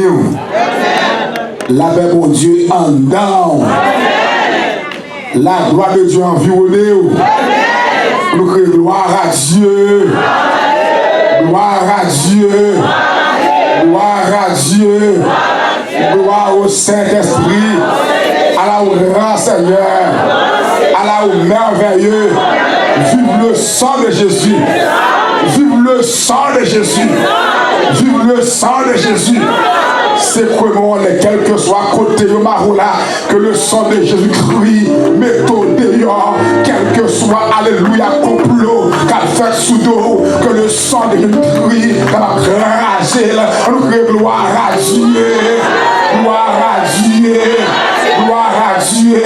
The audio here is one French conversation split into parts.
nous. La paix pour Dieu en dedans. La gloire de Dieu environnée. Nous crions gloire à Dieu. Gloire à Dieu. Gloire à Dieu. Gloire au Saint-Esprit. À la grand Seigneur. À la merveilleux. Vive le sang de Jésus. Vive le sang de Jésus. Vive le sang de Jésus. C'est comment quel que soit côté de Maroula, que le sang de Jésus crie, mettons dehors, quel que soit, alléluia, complot, qu'a fait sous dos, que le sang de Jésus crie, qu'a rasé, on crie gloire à Dieu, gloire à Dieu, gloire à Dieu.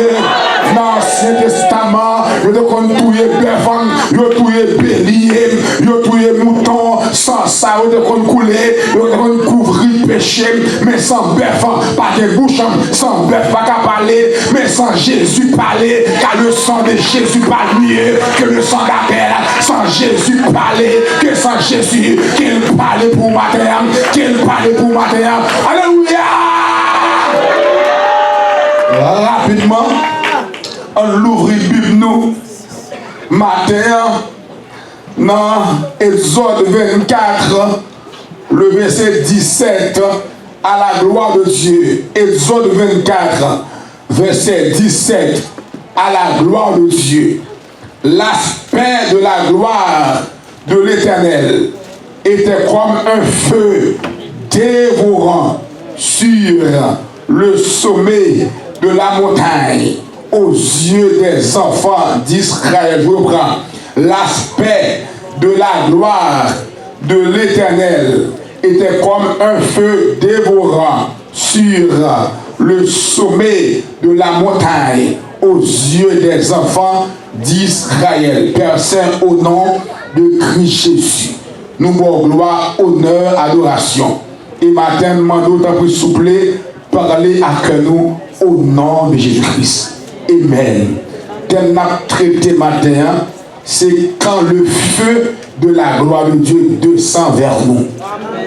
Dans l'Ancien Testament, il y a touillé bœuf, il y a touillé bélier, il y a touillé mouton, sans ça, il y a coulé, il y a couvrir péché, mais sans bœuf, pas de bouche, sans bœuf, pas qu'à parler, mais sans Jésus parler, car le sang de Jésus parle mieux que le sang d'Abel, sans Jésus parler, que sans Jésus, qu'il parle pour matin, qu'il parle pour matin. Alléluia! Rapidement, on l'ouvre Bible nous matin dans Exode 24, le verset 17, à la gloire de Dieu. Exode 24, verset 17, à la gloire de Dieu. L'aspect de la gloire de l'Éternel était comme un feu dévorant sur le sommet de la montagne. Aux yeux des enfants d'Israël, je reprends, l'aspect de la gloire de l'Éternel était comme un feu dévorant sur le sommet de la montagne, aux yeux des enfants d'Israël. Père Saint, au nom de Christ Jésus, nous avons gloire, honneur, adoration. Et matin, nous demandons d'être souple, parler à nous au nom de Jésus-Christ. Amen. Tel n'a traité matin, c'est quand le feu de la gloire de Dieu descend vers nous.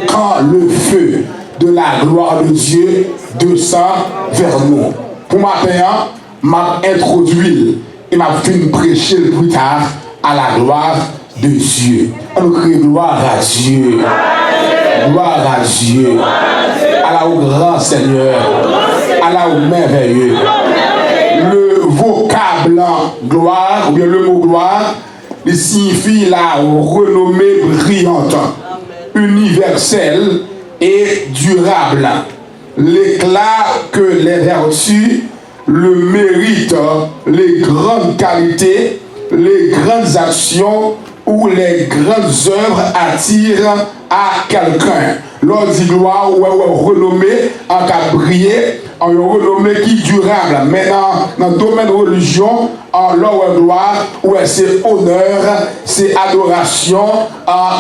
Quand le feu de la gloire de Dieu descend vers nous. Pour matin, m'a introduit et m'a fait prêcher plus tard à la gloire de Dieu. On crie gloire à Dieu. Gloire à Dieu. À la au grand Seigneur. À la au merveilleux. Le vocable gloire, ou bien le mot gloire, il signifie la renommée brillante, universelle et durable. L'éclat que les vertus, le mérite, les grandes qualités, les grandes actions ou les grandes œuvres attirent à quelqu'un. L'on dit gloire ou renommée en cas briller, en renommée qui est durable. Mais dans le domaine de religion, en leur gloire, où c'est honneur, c'est adoration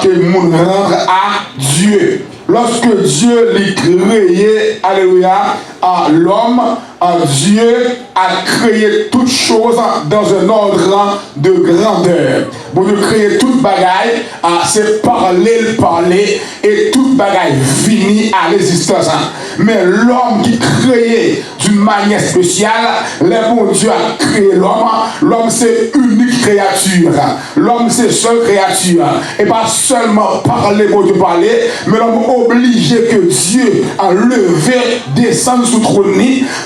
que nous rendons à Dieu. Lorsque Dieu l'a créé, alléluia, l'homme, Dieu a créé toutes choses dans un ordre de grandeur. Pour Dieu créer toute bagaille, c'est parler, et toute bagaille finit à l'existence. Mais l'homme qui créé d'une manière spéciale, le bon Dieu a créé l'homme c'est unique créature. L'homme c'est seule créature. Et pas seulement parler pour Dieu parler, mais l'homme obligé que Dieu a levé, descendre sous trône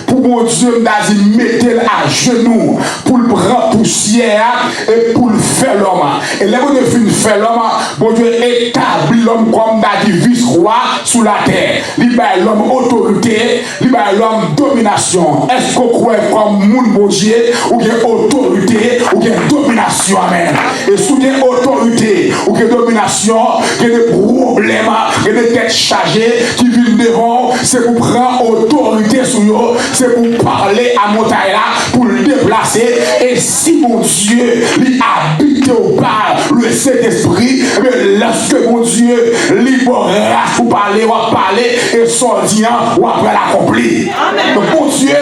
pour mon Dieu mettre à genoux pour le prendre poussière et pour le faire l'homme. Et là où il fait l'homme, mon Dieu établit l'homme comme vice-roi sous la terre. Il bat l'homme autorité, il bat l'homme domination. Est-ce qu'on croit comme moun bon Dieu ou bien autorité ou bien domination? Amen. Et sous bien autorité ou bien domination, il y a des problèmes, il y a des têtes chargées qui viennent devant, c'est pour prendre autorité sur eux, c'est pour parler à montagne là, pour le déplacer. Et si mon Dieu lui habite au bas le Saint-Esprit, mais lorsque mon Dieu libérera pour parler, on va parler et sortir, on va l'accomplir. Donc mon Dieu,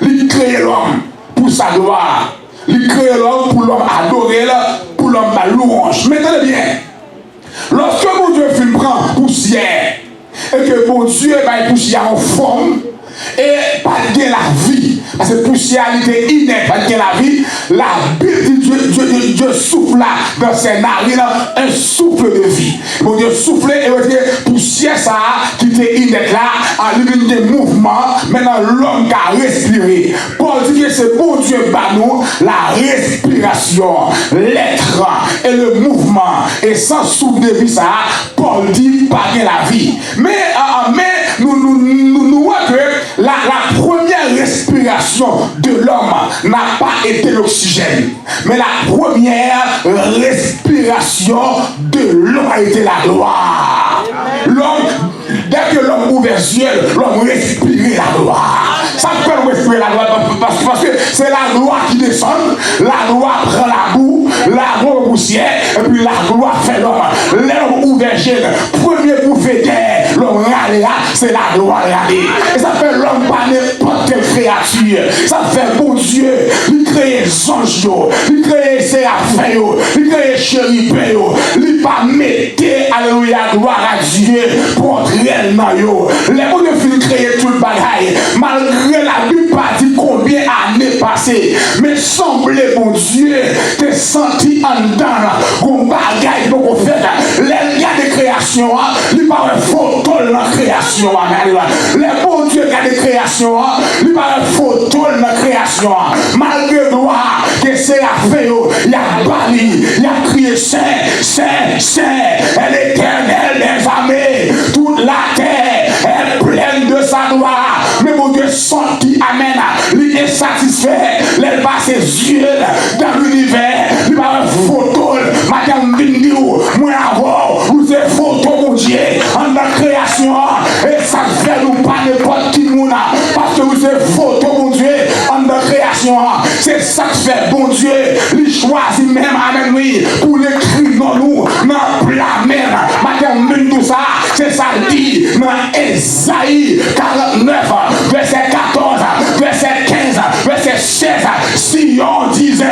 il crée l'homme pour sa gloire. Il crée l'homme pour l'homme adorer, pour l'homme louange. Mettez-le bien. Lorsque mon Dieu prend poussière, et que bon Dieu va poussière en forme et pas de la vie. Parce que poussière était inerte, pas de la vie. La Bible dit Dieu souffle là dans ses narines un souffle de vie. Bon Dieu souffle et poussière ça qui était inerte là, en lui des mouvements. Maintenant l'homme qui a respiré. Paul dit que c'est bon Dieu par nous la respiration, l'être et le mouvement. Et sans souffle de vie ça, Paul dit pas de la vie. Mais nous voyons que la première respiration de l'homme n'a pas été l'oxygène, mais la première respiration de l'homme a été la gloire. L'homme, dès que l'homme ouvert les yeux, l'homme respirait la gloire. Ça peut respirer la gloire parce que c'est la gloire qui descend, la gloire prend la boue, la gloire poussière, et puis la gloire fait l'homme. L'homme ouvert les yeux, premier bouffée d'air, l'homme râle, c'est la gloire râle. Et ça fait l'homme pas n'importe quelle créature. Ça fait bon Dieu, il crée les anges, il crée les séraphins, il crée les chérubins, il pas mettre, alléluia, gloire à Dieu pour entrer dans yo. Les bons de créer tout le bagaille, malgré la Bible pas dit combien d'années passées, mais semblait bon Dieu, t'es senti en dedans, qu'on bagaille, qu'on fait, les gars de création, il pas un photo de la création, les bons Dieu gars de création, il pas un photo de la création, malgré gloire, que c'est la fait, il y a banni, il y a crié Saint, Saint, Saint, et l'Éternel des armées, toute la terre est pleine de sa gloire. Mais mon Dieu senti, amen, il est satisfait, il passe ses yeux dans l'univers, il va une photo, madame Bindiou, moi avant, vous êtes photo, mon Dieu, en la création, et ça fait nous pas n'importe qui nous, parce que vous êtes photo, mon Dieu, en la création, c'est ça que fait, bon Dieu, il choisit même, amen, oui, pour l'écrire dans nous, dans la même, madame Bindiou, ça, c'est ça dit, dans Esaïe 49, verset 14, verset 15, verset 16, si on disait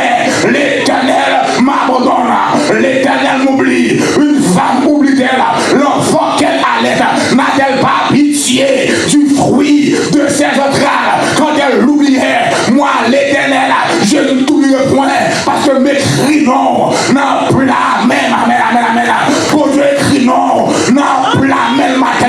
l'Éternel m'abandonne, l'Éternel m'oublie, une femme oublie-t-elle l'enfant qu'elle allait, n'a-t-elle pas pitié du fruit de ses entrailles quand elle l'oubliait? Moi l'Éternel, je ne t'oublierai point parce que mes cris non n'en plus la même, amen, amen, amen, pour Dieu écrit non n'en plus la même matin,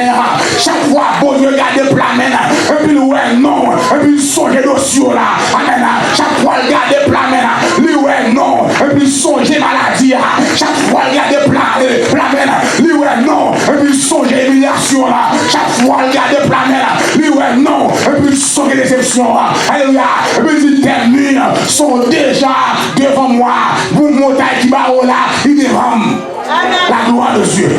chaque fois bon Dieu garde plamène, et puis ouais non, et puis songe dossier là, amen, chaque fois il garde plamène, lui ouais non, et puis songe maladie, chaque fois il garde plamène, lui ouais non, et puis songe humiliation là, chaque fois il garde plamène, lui ouais non, et puis songe déception, alléluia, et puis il termine, sont déjà devant moi, vous montez qui va là, il devant la gloire de Dieu.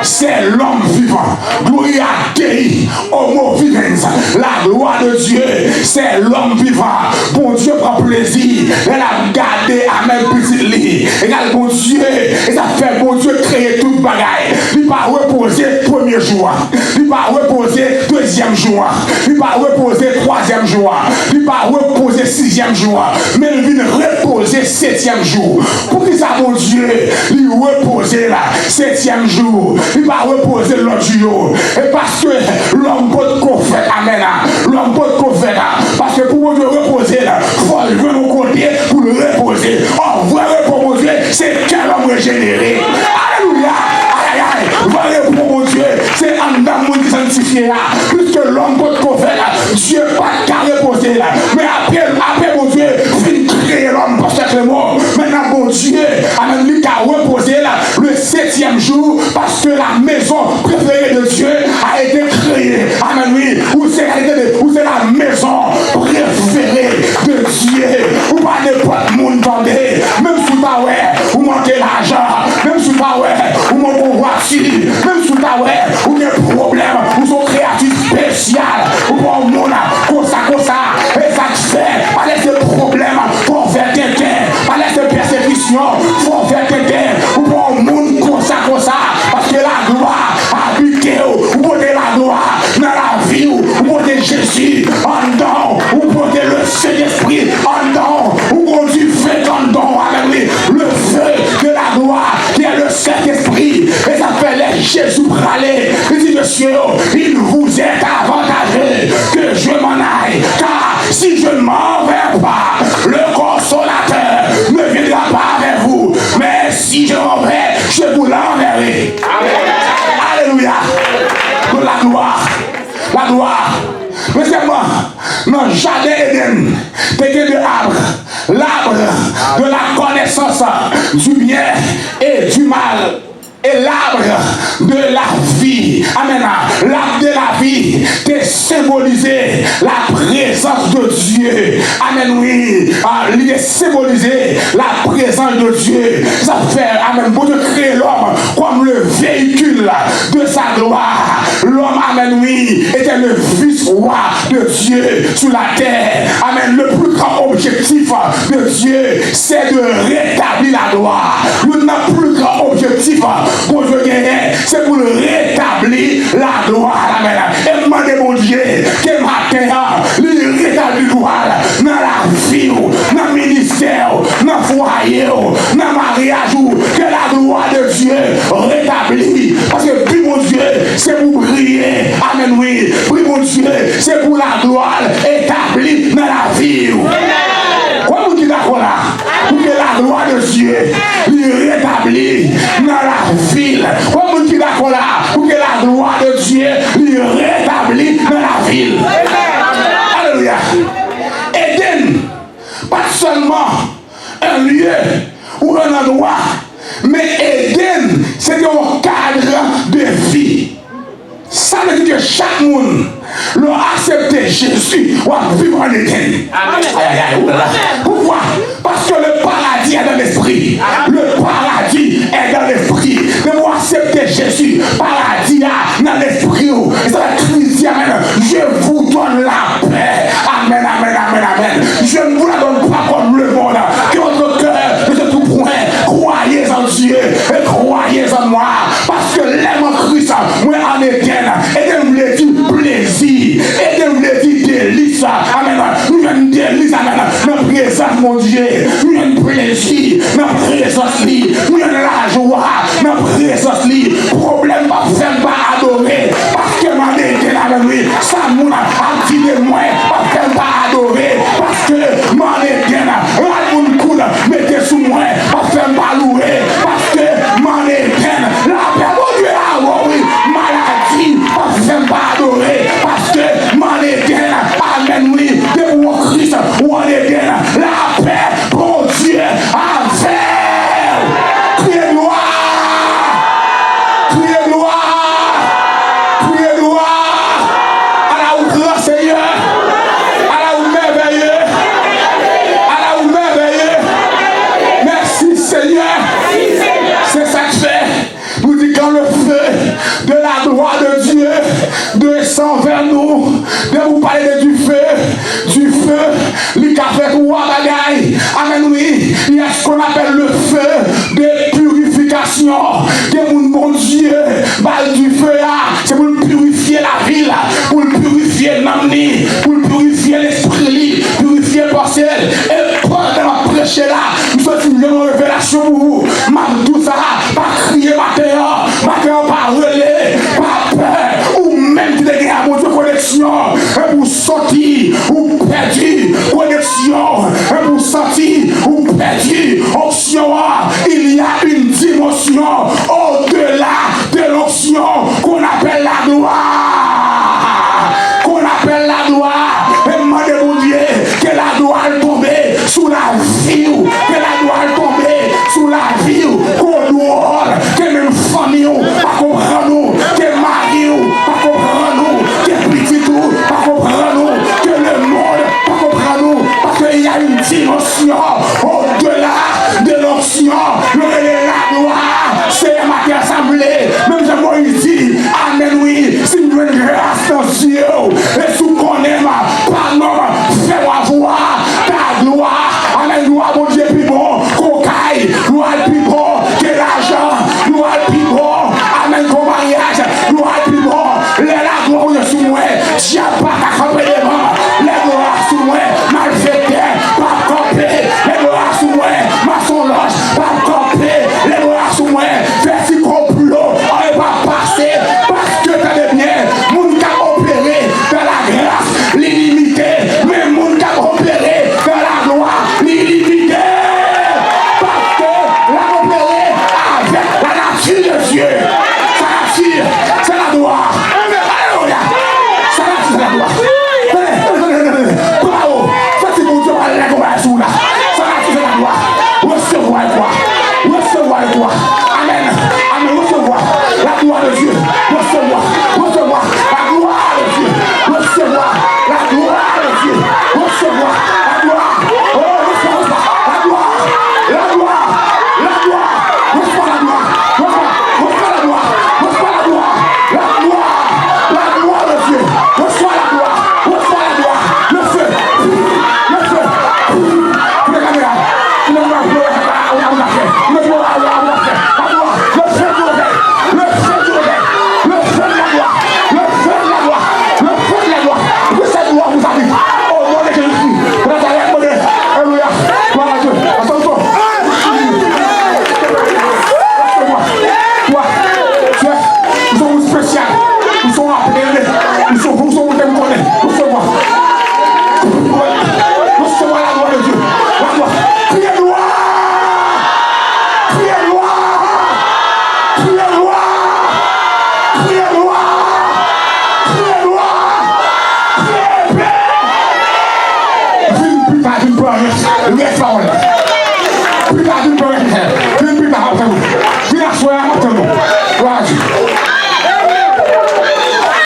C'est l'homme vivant. Gloria Dei, homo vivens. La gloire de Dieu, c'est l'homme vivant. Bon Dieu prend plaisir. Elle a gardé à même petit lit. Regarde bon Dieu. Et ça fait bon Dieu créer toute bagaille. Il va reposer premier jour. Il va reposer deuxième jour. Il va reposer troisième jour. Il va reposer sixième jour. Mais il va reposer septième jour. Pour que ça, bon Dieu, il repose là, septième jour, il va reposer l'autre jour. Et parce que l'homme peut qu'on fait, amen, l'homme peut qu'on fait, parce que pour nous reposer là, il faut le nous côté pour le reposer. On va reposer, c'est quel homme régénéré. Alléluia. Aïe, aïe, va reposer, c'est un homme sanctifié là. Puisque l'homme peut qu'on fait là, Dieu pas qu'à reposer là. Mais après mon Dieu, il crée l'homme parce que le mot. Maintenant, bon Dieu, amen, lui qui a reposé là, le septième jour, parce que la maison préférée de Dieu a été créée. Amen, oui. Où c'est la maison préférée de Dieu. Où pas n'importe monde tendez. Même si pas ouais, vous manquez l'argent. Même si pas ouais, vous manquez voiture. Même si pas ouais, vous avez des problèmes. Vous sont créatifs spéciaux. Vous pas au monde comme ça. Et ça fait, pas laisser problème pour faire quelqu'un. Pas laisser persécution pour faire quelqu'un. Vous pas au monde comme ça. Parce que la gloire habite, vous portez la gloire dans la vie, vous portez Jésus en dedans, vous portez le Saint-Esprit en dedans, vous portez du feu en dedans, avec le feu de la gloire qui est le Saint-Esprit. Et ça fait les Jésus praler. Il dit, monsieur, la gloire. Mais c'est moi, dans le jardin Éden, t'es de arbre, l'arbre de la connaissance du bien et du mal. Et l'arbre de la vie, amen, l'arbre de la vie, t'es symbolisé la présence de Dieu, amen, oui, il est symbolisé la présence de Dieu. Ça fait, amen, bon Dieu créer l'homme comme le véhicule de sa gloire. L'homme, amen, oui, était le fils roi de Dieu sur la terre. Amen, le plus grand objectif de Dieu, c'est de rétablir la gloire. Le plus grand objectif pour Dieu gagner, c'est pour rétablir la gloire. Amen. Et demandez mon Dieu, que matin, il rétablit la gloire dans la vie, dans le ministère, dans le foyer, dans le mariage, que la gloire de Dieu rétablit. Parce que, puis mon Dieu, c'est pour briller. Amen, oui. Puis mon Dieu, c'est pour la gloire établie dans la vie. Comment vous dites d'accord là? Pour que la gloire de Dieu lui rétablit dans la ville. Comment vous dites d'accord là? Pour que la gloire de Dieu lui rétablit dans la ville. Alléluia. Éden, pas seulement un lieu ou un endroit, mais Éden, c'est un cadre de vie. Ça veut dire que chaque monde l'a accepté Jésus ou a vivre en Éden. Pourquoi? Parce que le paradis est dans l'esprit. Le paradis est dans l'esprit. Mais vous acceptez Jésus, paradis est dans l'esprit. Et ça va crier, amen. Je vous donne la paix. Amen, amen, amen, amen. Je ne vous la donne pas comme le monde. Que votre cœur de tout point, croyez en Dieu et croyez en moi. Parce que l'aime en Christ, moi en Éden. Éden voulait dire plaisir. Éden voulait dire délice. Amen. Nous avons délice. Amen. Notre présence, mon Dieu. Nous avons plaisir. Notre présence, nous avons la joie. Notre présence, problème pas faire pas adorer. Parce que mon Éden avec lui, ça nous a dit de moi. Pas faire pas adorer. Parce que mon Éden, la coude, mettez sous moi. Pas faire pas louer. Parce que mon Éden, la paix, mon Dieu, oui, maladie. Pas faire pas adorer. Parce que mon Éden, amen, oui, de mon Christ, mon Éden, la paix, bon Dieu, avec. Criez gloire. Criez gloire. Criez gloire. À la grand Seigneur. À la merveilleux. À la merveilleux. Merci Seigneur. C'est ça que fait. Vous dites quand le feu de la gloire de Dieu descend vers nous, de vous parler du feu, lui a fait trois bagailles. Amen, oui. Il y a ce qu'on appelle le feu de purification. Que mon Dieu, balle du feu là, c'est pour purifier la ville, pour purifier l'âme, pour purifier l'esprit, purifier le parcelle. Et pendant la prêche là, nous sommes une révélation pour vous. Tout ça, pas crier matin, pas relais, pas peur, ou même tu dégages à mon Dieu connexion, pour sortir, ou perdu, connexion, pour sortir, ou perdu, option, il y a une dimension au-delà de l'option qu'on appelle la gloire. Qu'on appelle la gloire. Et demandez mon Dieu que la gloire tombe sous la vie, que la gloire tombe sous la vie, qu'on doit, que même famille, pas comprendre nous, que mari, pas comprendre nous, que petit tout, pas comprendre nous, que le monde, pas comprendre nous, parce qu'il y a une dimension au-delà de l'option, la gloire, c'est ma assemblée, même si moi il dit, amen, oui, si nous avons une grâce dans Dieu, et sous qu'on aime, pardon, fais-moi voir ta gloire, amen, gloire, mon Dieu, plus bon, cocaille, gloire, plus bon, que l'argent, gloire, plus bon, amen, qu'on mariage, gloire, plus bon, la gloire, je suis moi, j'ai pas qu'à camper devant, les gloires sous moi, malfaiteur, pas camper, les gloires sous moi, maçon loge, pas camper, les gloires sous moi, faire si complot, on n'est pas passé, parce que t'as des biens, mon qui a opéré dans la grâce, l'illimité, mais mon qui a opéré dans la gloire, l'illimité, parce que l'a opéré avec la nature de Dieu, sa nature, c'est la gloire, alléluia, sa tard d'une promesse, laisse parole. Plus tard d'une promesse, plus tard après vous. Puis la soirée après vous. Vas-y.